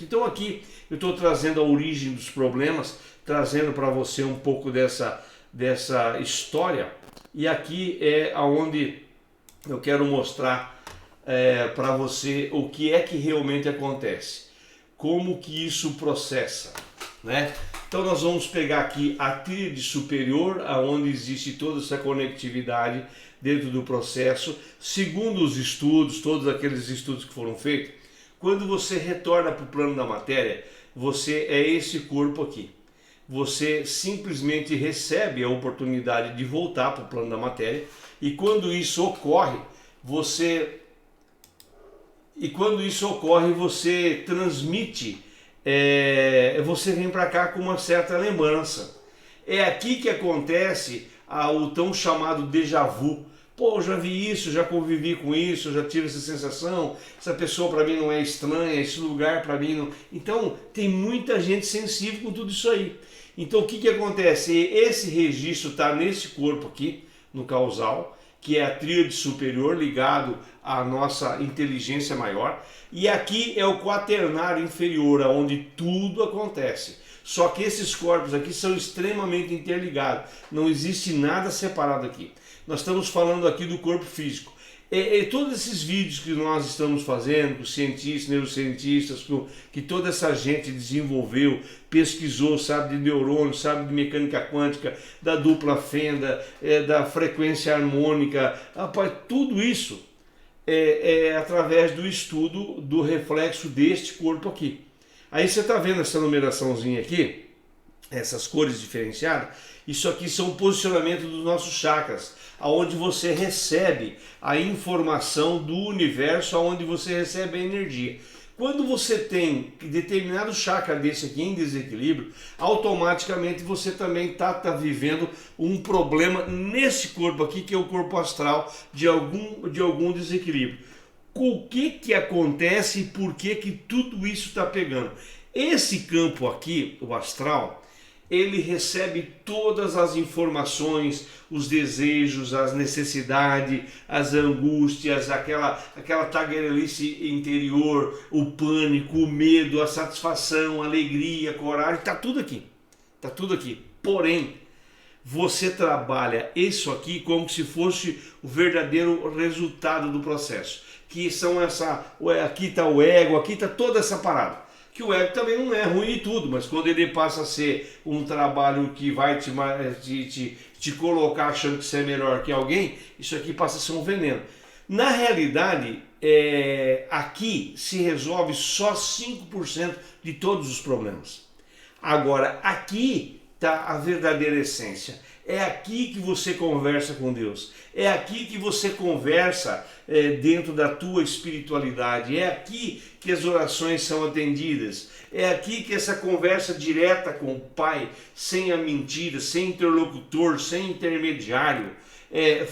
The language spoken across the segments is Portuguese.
conceito. Então aqui eu estou trazendo a origem dos problemas, trazendo para você um pouco dessa história, e aqui é onde eu quero mostrar para você o que é que realmente acontece, como que isso processa, né? Então nós vamos pegar aqui a tríade superior, aonde existe toda essa conectividade dentro do processo, segundo os estudos, todos aqueles estudos que foram feitos. Quando você retorna para o plano da matéria, você é esse corpo aqui. Você simplesmente recebe a oportunidade de voltar para o plano da matéria, e quando isso ocorre, você transmite, você vem para cá com uma certa lembrança. É aqui que acontece o tão chamado déjà vu. Pô, eu já vi isso, já convivi com isso, já tive essa sensação, essa pessoa para mim não é estranha, esse lugar para mim não... Então, tem muita gente sensível com tudo isso aí. Então, o que que acontece? Esse registro está nesse corpo aqui, no causal, que é a tríade superior ligado à nossa inteligência maior, e aqui é o quaternário inferior, onde tudo acontece. Só que esses corpos aqui são extremamente interligados, não existe nada separado aqui. Nós estamos falando aqui do corpo físico. Todos esses vídeos que nós estamos fazendo, com cientistas, neurocientistas, que toda essa gente desenvolveu, pesquisou, sabe de neurônio, sabe de mecânica quântica, da dupla fenda, da frequência harmônica, rapaz, tudo isso é através do estudo do reflexo deste corpo aqui. Aí você está vendo essa numeraçãozinha aqui, essas cores diferenciadas, isso aqui são o posicionamento dos nossos chakras, aonde você recebe a informação do universo, aonde você recebe a energia. Quando você tem determinado chakra desse aqui em desequilíbrio, automaticamente você também está vivendo um problema nesse corpo aqui, que é o corpo astral, de algum desequilíbrio. O que acontece e por que tudo isso está pegando? Esse campo aqui, o astral, ele recebe todas as informações, os desejos, as necessidades, as angústias, aquela tagarelice interior, o pânico, o medo, a satisfação, a alegria, a coragem, está tudo aqui. Está tudo aqui. Porém, você trabalha isso aqui como se fosse o verdadeiro resultado do processo. Que são aqui está o ego, aqui está toda essa parada. Que o ego também não é ruim e tudo, mas quando ele passa a ser um trabalho que vai te colocar achando que você é melhor que alguém, isso aqui passa a ser um veneno. Na realidade, aqui se resolve só 5% de todos os problemas. Agora, aqui está a verdadeira essência. É aqui que você conversa com Deus. É aqui que você conversa dentro da tua espiritualidade. É aqui que as orações são atendidas. É aqui que essa conversa direta com o Pai, sem a mentira, sem interlocutor, sem intermediário,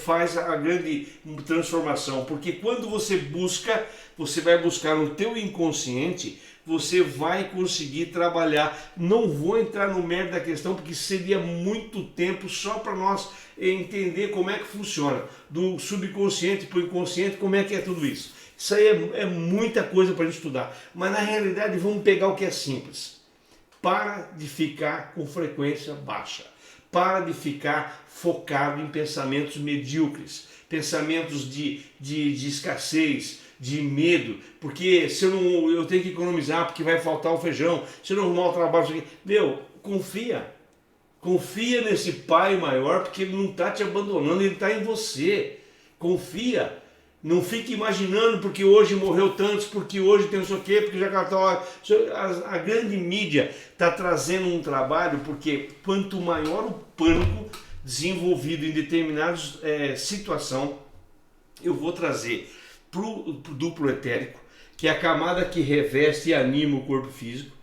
faz a grande transformação. Porque quando você busca, você vai buscar no teu inconsciente, você vai conseguir trabalhar. Não vou entrar no mérito da questão, porque seria muito tempo só para nós entender como é que funciona. Do subconsciente para o inconsciente, como é que é tudo isso. Isso aí é muita coisa para a gente estudar. Mas na realidade vamos pegar o que é simples. Para de ficar com frequência baixa. Para de ficar focado em pensamentos medíocres. Pensamentos de escassez, de medo, porque se eu tenho que economizar porque vai faltar o feijão, se eu não arrumar o trabalho, confia nesse Pai maior, porque ele não está te abandonando, ele está em você, confia, não fique imaginando porque hoje morreu tantos, porque hoje tem não sei o quê, porque já a grande mídia está trazendo um trabalho, porque quanto maior o pânico desenvolvido em determinadas situação, eu vou trazer para o duplo etérico, que é a camada que reveste e anima o corpo físico,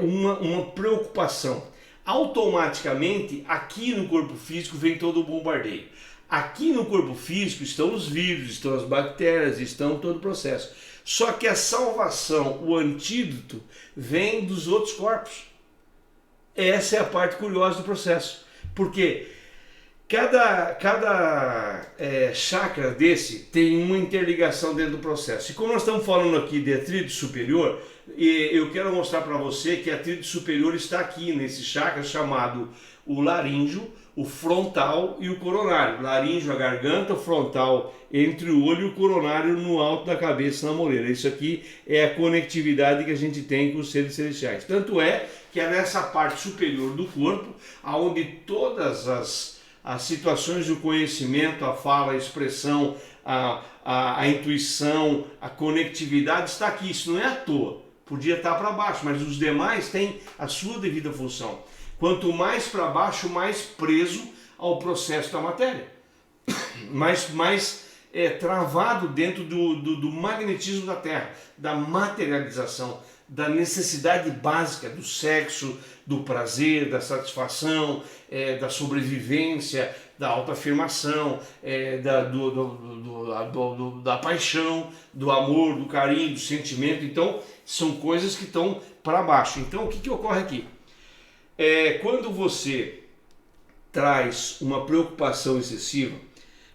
uma preocupação. Automaticamente, aqui no corpo físico vem todo o bombardeio. Aqui no corpo físico estão os vírus, estão as bactérias, estão todo o processo. Só que a salvação, o antídoto, vem dos outros corpos. Essa é a parte curiosa do processo. Porque cada chakra desse tem uma interligação dentro do processo. E como nós estamos falando aqui de tríade superior, eu quero mostrar para você que a tríade superior está aqui nesse chakra chamado o laríngeo, o frontal e o coronário. Laríngeo, a garganta, o frontal entre o olho e o coronário no alto da cabeça, na moleira. Isso aqui é a conectividade que a gente tem com os seres celestiais. Tanto é que é nessa parte superior do corpo, onde todas as situações do conhecimento, a fala, a expressão, a intuição, a conectividade está aqui. Isso não é à toa. Podia estar para baixo, mas os demais têm a sua devida função. Quanto mais para baixo, mais preso ao processo da matéria. mais travado dentro do magnetismo da Terra, da materialização, da necessidade básica do sexo, do prazer, da satisfação, da sobrevivência, da autoafirmação, da paixão, do amor, do carinho, do sentimento. Então, são coisas que estão para baixo. Então, o que ocorre aqui? Quando você traz uma preocupação excessiva,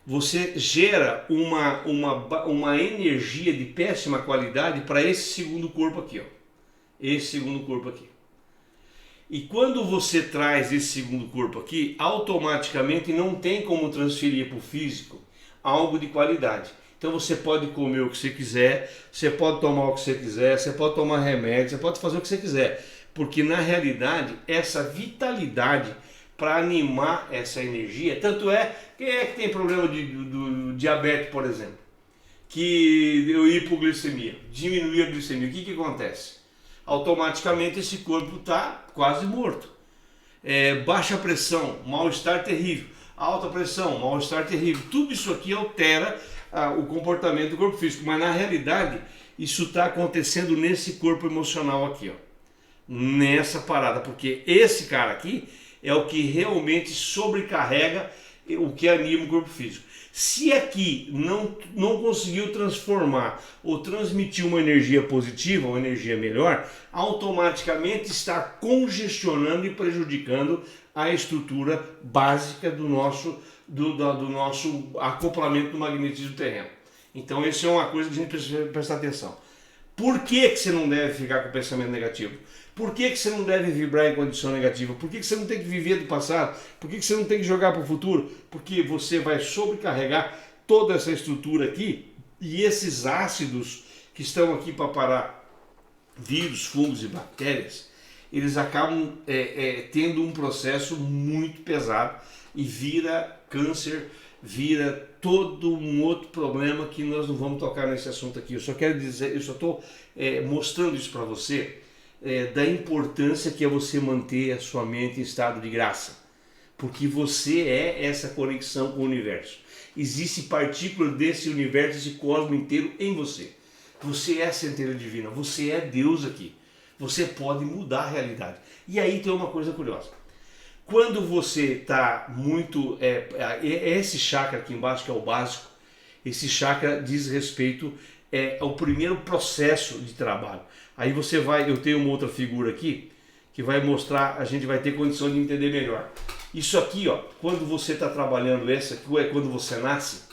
você gera uma energia de péssima qualidade para esse segundo corpo aqui, ó. Esse segundo corpo aqui. E quando você traz esse segundo corpo aqui, automaticamente não tem como transferir para o físico algo de qualidade. Então você pode comer o que você quiser, você pode tomar o que você quiser, você pode tomar remédio, você pode fazer o que você quiser. Porque na realidade, essa vitalidade para animar essa energia, tanto é, quem é que tem problema do diabetes, por exemplo? Que eu hipoglicemia, diminuir a glicemia, o que acontece? Automaticamente esse corpo está quase morto. Baixa pressão, mal-estar terrível. Alta pressão, mal-estar terrível. Tudo isso aqui altera o comportamento do corpo físico, mas na realidade isso está acontecendo nesse corpo emocional aqui, ó, nessa parada, porque esse cara aqui é o que realmente sobrecarrega o que anima o corpo físico. Se aqui não conseguiu transformar ou transmitir uma energia positiva, uma energia melhor, automaticamente está congestionando e prejudicando a estrutura básica do nosso acoplamento do magnetismo terreno. Então, isso é uma coisa que a gente precisa prestar atenção. Por que você não deve ficar com pensamento negativo? Por que você não deve vibrar em condição negativa? Por que você não tem que viver do passado? Por que você não tem que jogar para o futuro? Porque você vai sobrecarregar toda essa estrutura aqui, e esses ácidos que estão aqui para parar vírus, fungos e bactérias, eles acabam tendo um processo muito pesado e vira câncer, vira todo um outro problema que nós não vamos tocar nesse assunto aqui. Eu só quero dizer, eu só estou mostrando isso para você, da importância que é você manter a sua mente em estado de graça, porque você é essa conexão com o universo. Existe partícula desse universo, esse cosmos inteiro em você. Você é a centelha divina, você é Deus aqui. Você pode mudar a realidade. E aí tem uma coisa curiosa. Quando você está muito... esse chakra aqui embaixo, que é o básico, esse chakra diz respeito ao primeiro processo de trabalho. Aí você vai... Eu tenho uma outra figura aqui, que vai mostrar, a gente vai ter condição de entender melhor. Isso aqui, ó, quando você está trabalhando essa, quando você nasce,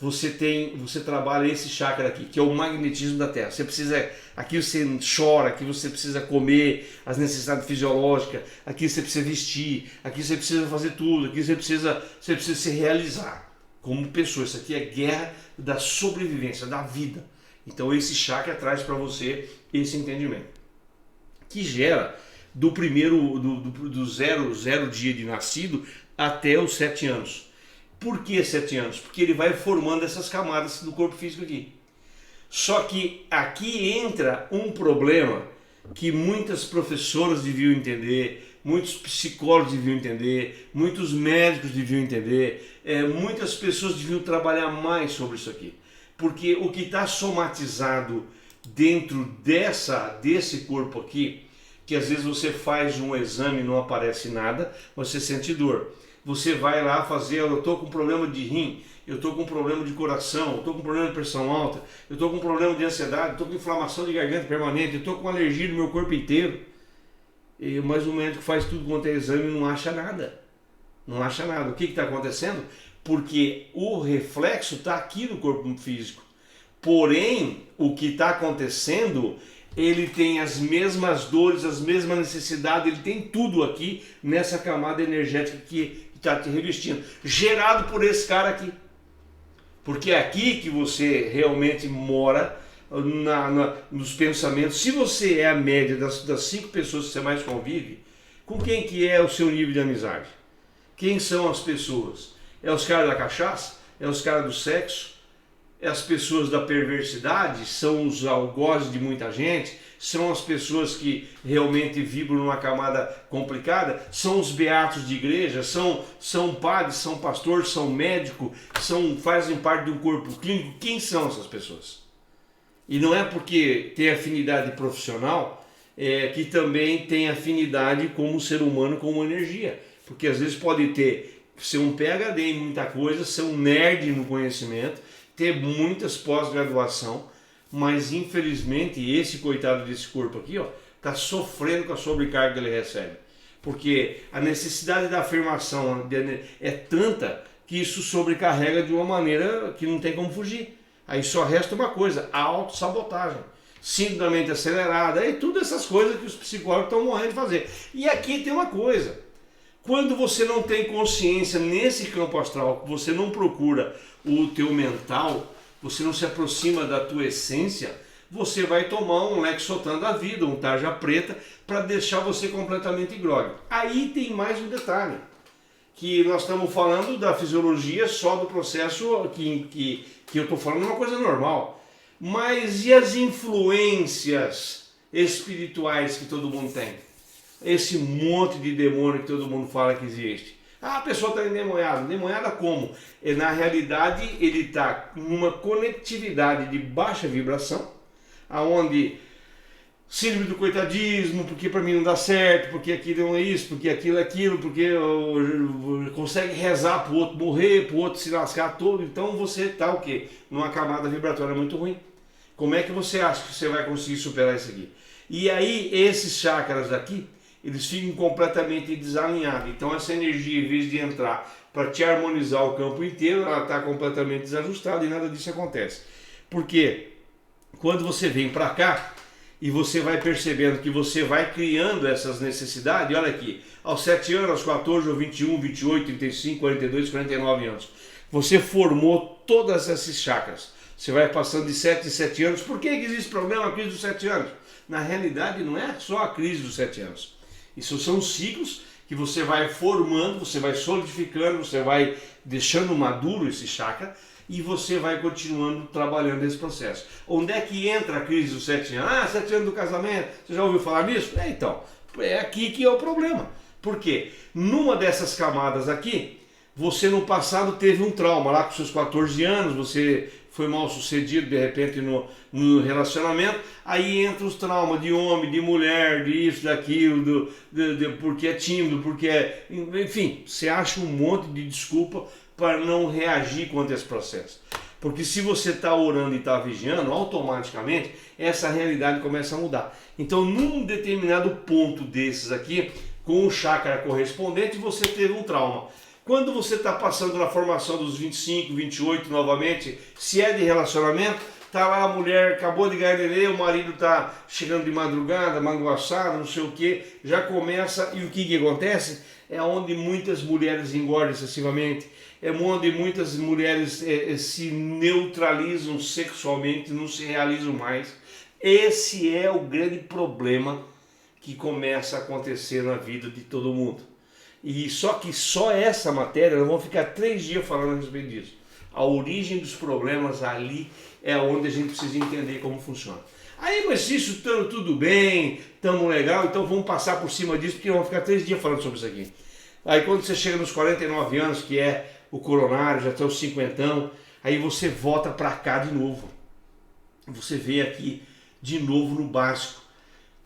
você trabalha esse chakra aqui, que é o magnetismo da Terra. Você precisa, aqui você chora, aqui você precisa comer, as necessidades fisiológicas, aqui você precisa vestir, aqui você precisa fazer tudo, aqui você precisa se realizar como pessoa. Isso aqui é guerra da sobrevivência, da vida. Então esse chakra traz para você esse entendimento, que gera do zero dia de nascido até os 7 anos. Por que 7 anos? Porque ele vai formando essas camadas do corpo físico aqui. Só que aqui entra um problema que muitas professoras deviam entender, muitos psicólogos deviam entender, muitos médicos deviam entender, muitas pessoas deviam trabalhar mais sobre isso aqui. Porque o que está somatizado dentro desse corpo aqui, que às vezes você faz um exame e não aparece nada, você sente dor. Você vai lá fazer, eu estou com problema de rim, eu estou com problema de coração, eu estou com problema de pressão alta, eu estou com problema de ansiedade, estou com inflamação de garganta permanente, eu estou com alergia no meu corpo inteiro. Mas o médico faz tudo quanto é exame e não acha nada. Não acha nada. O que está acontecendo? Porque o reflexo está aqui no corpo físico. Porém, o que está acontecendo ele tem as mesmas dores, as mesmas necessidades, ele tem tudo aqui nessa camada energética que está te revestindo, gerado por esse cara aqui. Porque é aqui que você realmente mora nos pensamentos. Se você é a média das 5 pessoas que você mais convive, com quem que é o seu nível de amizade? Quem são as pessoas? É os caras da cachaça? É os caras do sexo? É as pessoas da perversidade? São os algozes de muita gente? São as pessoas que realmente vibram numa camada complicada? São os beatos de igreja? São padres, são pastores, são médicos? Fazem parte de um corpo clínico? Quem são essas pessoas? E não é porque tem afinidade profissional que também tem afinidade como ser humano, como energia. Porque às vezes pode ser um PhD em muita coisa, ser um nerd no conhecimento, ter muitas pós-graduação, mas infelizmente esse coitado desse corpo aqui, ó, está sofrendo com a sobrecarga que ele recebe. Porque a necessidade da afirmação é tanta que isso sobrecarrega de uma maneira que não tem como fugir. Aí só resta uma coisa, a autossabotagem. Síndrome da mente acelerada, e tudo essas coisas que os psicólogos estão morrendo de fazer. E aqui tem uma coisa, quando você não tem consciência nesse campo astral, você não procura o teu mental, você não se aproxima da tua essência, você vai tomar um Lexotan da vida, um tarja preta, para deixar você completamente grogue. Aí tem mais um detalhe, que nós estamos falando da fisiologia só do processo que eu estou falando, uma coisa normal. Mas e as influências espirituais que todo mundo tem? Esse monte de demônio que todo mundo fala que existe. Ah, a pessoa está endemoniada. Endemoniada como? Na realidade, ele está numa conectividade de baixa vibração, aonde síndrome do coitadismo, porque para mim não dá certo, porque aquilo não é isso, porque aquilo é aquilo, porque consegue rezar para o outro morrer, para o outro se lascar todo. Então você está o quê? Numa camada vibratória muito ruim. Como é que você acha que você vai conseguir superar isso aqui? E aí esses chakras aqui, eles ficam completamente desalinhados. Então essa energia, em vez de entrar para te harmonizar o campo inteiro, ela está completamente desajustada e nada disso acontece. Porque quando você vem para cá e você vai percebendo que você vai criando essas necessidades, olha aqui, aos 7 anos, aos 14, aos 21, 28, 35, 42, 49 anos, você formou todas esses chakras. Você vai passando de 7 em 7 anos. Por que existe problema a crise dos 7 anos? Na realidade não é só a crise dos 7 anos. Isso são ciclos que você vai formando, você vai solidificando, você vai deixando maduro esse chakra e você vai continuando trabalhando esse processo. Onde é que entra a crise dos 7 anos? Ah, 7 anos do casamento, você já ouviu falar nisso? Então, é aqui que é o problema. Por quê? Numa dessas camadas aqui, você no passado teve um trauma, lá com seus 14 anos, você foi mal sucedido de repente no relacionamento, aí entra os traumas de homem, de mulher, de isso, daquilo, porque é tímido, porque é... Enfim, você acha um monte de desculpa para não reagir contra esse processo. Porque se você está orando e está vigiando, automaticamente essa realidade começa a mudar. Então, num determinado ponto desses aqui, com o chakra correspondente, você teve um trauma. Quando você está passando na formação dos 25, 28 novamente, se é de relacionamento, tá lá a mulher, acabou de ganhar neném, o marido está chegando de madrugada, manguaçado, não sei o que, já começa, e o que acontece? É onde muitas mulheres engordam excessivamente, é onde muitas mulheres se neutralizam sexualmente, não se realizam mais. Esse é o grande problema que começa a acontecer na vida de todo mundo. E só essa matéria, nós vamos ficar 3 dias falando a respeito disso. A origem dos problemas ali é onde a gente precisa entender como funciona. Aí, mas se isso tudo bem, estamos legal, então vamos passar por cima disso, porque vamos ficar 3 dias falando sobre isso aqui. Aí quando você chega nos 49 anos, que é o coronário, já está os 50, aí você volta para cá de novo. Você vem aqui de novo no básico.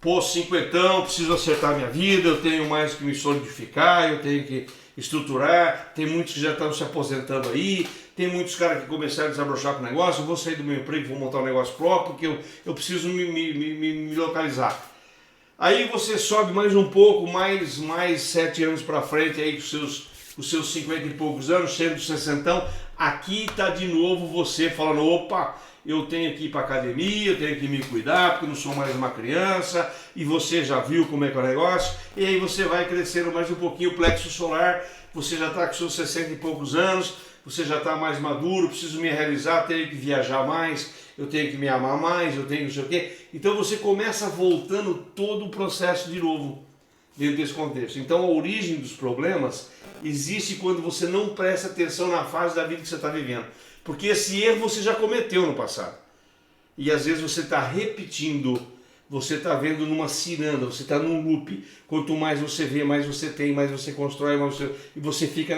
Pô, 50, preciso acertar minha vida, eu tenho mais que me solidificar, eu tenho que estruturar, tem muitos que já estão se aposentando aí, tem muitos caras que começaram a desabrochar com o negócio, eu vou sair do meu emprego, vou montar um negócio próprio, porque eu preciso me localizar. Aí você sobe mais um pouco, mais 7 anos para frente, aí com os seus 50 e poucos anos, sendo 60, Aqui está de novo você falando, opa, eu tenho que ir para academia, eu tenho que me cuidar, porque eu não sou mais uma criança, e você já viu como é que é o negócio, e aí você vai crescendo mais um pouquinho o plexo solar, você já está com seus 60 e poucos anos, você já está mais maduro, preciso me realizar, tenho que viajar mais, eu tenho que me amar mais, eu tenho não sei o quê. Então você começa voltando todo o processo de novo, dentro desse contexto. Então a origem dos problemas existe quando você não presta atenção na fase da vida que você está vivendo. Porque esse erro você já cometeu no passado. E às vezes você está repetindo, você está vendo numa ciranda, você está num loop. Quanto mais você vê, mais você tem, mais você constrói, mais você... e você fica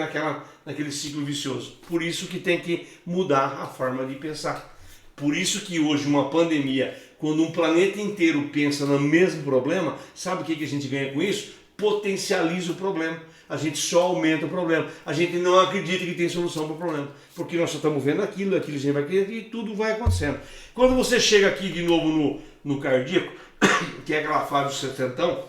naquele ciclo vicioso. Por isso que tem que mudar a forma de pensar. Por isso que hoje uma pandemia, quando um planeta inteiro pensa no mesmo problema, sabe o que a gente ganha com isso? Potencializa o problema. A gente só aumenta o problema. A gente não acredita que tem solução para o problema. Porque nós só estamos vendo aquilo a gente vai acreditar e tudo vai acontecendo. Quando você chega aqui de novo no cardíaco, que é aquela fase do setentão,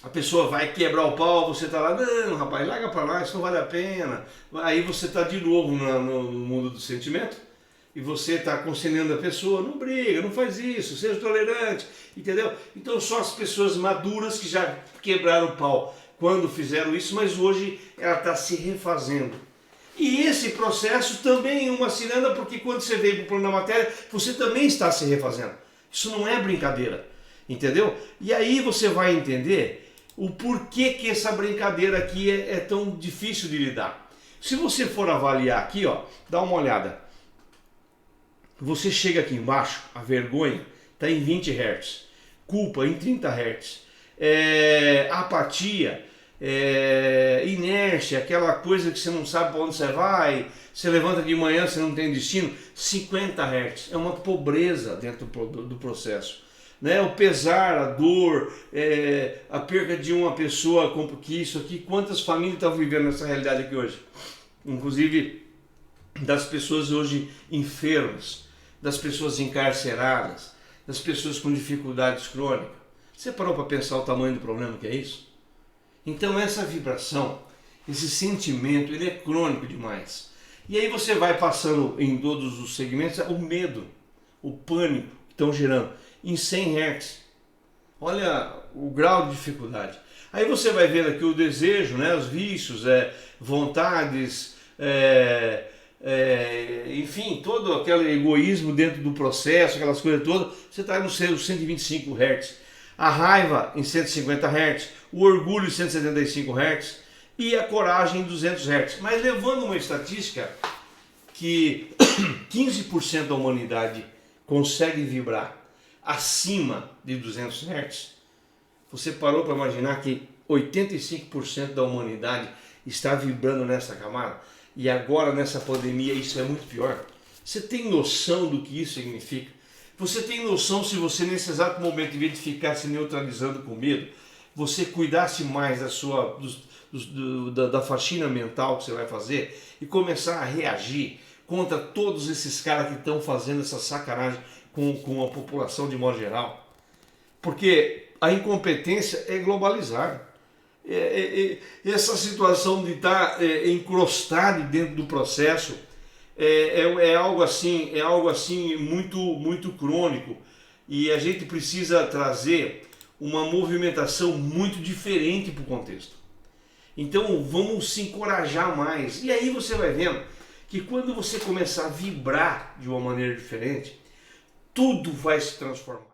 a pessoa vai quebrar o pau, você está lá, não rapaz, larga para lá, isso não vale a pena. Aí você está de novo no mundo do sentimento. E você está aconselhando a pessoa, não briga, não faz isso, seja tolerante, entendeu? Então só as pessoas maduras que já quebraram o pau quando fizeram isso, mas hoje ela está se refazendo. E esse processo também é uma ciranda, porque quando você veio para o plano da matéria, você também está se refazendo. Isso não é brincadeira, entendeu? E aí você vai entender o porquê que essa brincadeira aqui é tão difícil de lidar. Se você for avaliar aqui, ó, dá uma olhada. Você chega aqui embaixo, a vergonha está em 20 Hz, culpa em 30 Hz, apatia, inércia, aquela coisa que você não sabe para onde você vai, você levanta de manhã, você não tem destino, 50 Hz, é uma pobreza dentro do processo. Né? O pesar, a dor, a perda de uma pessoa, que isso aqui, quantas famílias estão vivendo nessa realidade aqui hoje? Inclusive das pessoas hoje enfermas, das pessoas encarceradas, das pessoas com dificuldades crônicas. Você parou para pensar o tamanho do problema que é isso? Então essa vibração, esse sentimento, ele é crônico demais. E aí você vai passando em todos os segmentos o medo, o pânico que estão gerando em 100 Hz. Olha o grau de dificuldade. Aí você vai ver aqui o desejo, né, os vícios, vontades, enfim, todo aquele egoísmo dentro do processo, aquelas coisas todas, você está nos seus 125 Hz. A raiva em 150 Hz, o orgulho em 175 Hz e a coragem em 200 Hz. Mas levando uma estatística que 15% da humanidade consegue vibrar acima de 200 Hz, você parou para imaginar que 85% da humanidade está vibrando nessa camada? E agora nessa pandemia isso é muito pior. Você tem noção do que isso significa? Você tem noção se você nesse exato momento, em vez de ficar se neutralizando com medo, você cuidasse mais da faxina mental que você vai fazer e começar a reagir contra todos esses caras que estão fazendo essa sacanagem com a população de modo geral? Porque a incompetência é globalizar. Essa situação de estar encrostado dentro do processo é algo assim muito crônico, e a gente precisa trazer uma movimentação muito diferente para o contexto. Então vamos se encorajar mais, e aí você vai vendo que quando você começar a vibrar de uma maneira diferente, tudo vai se transformar.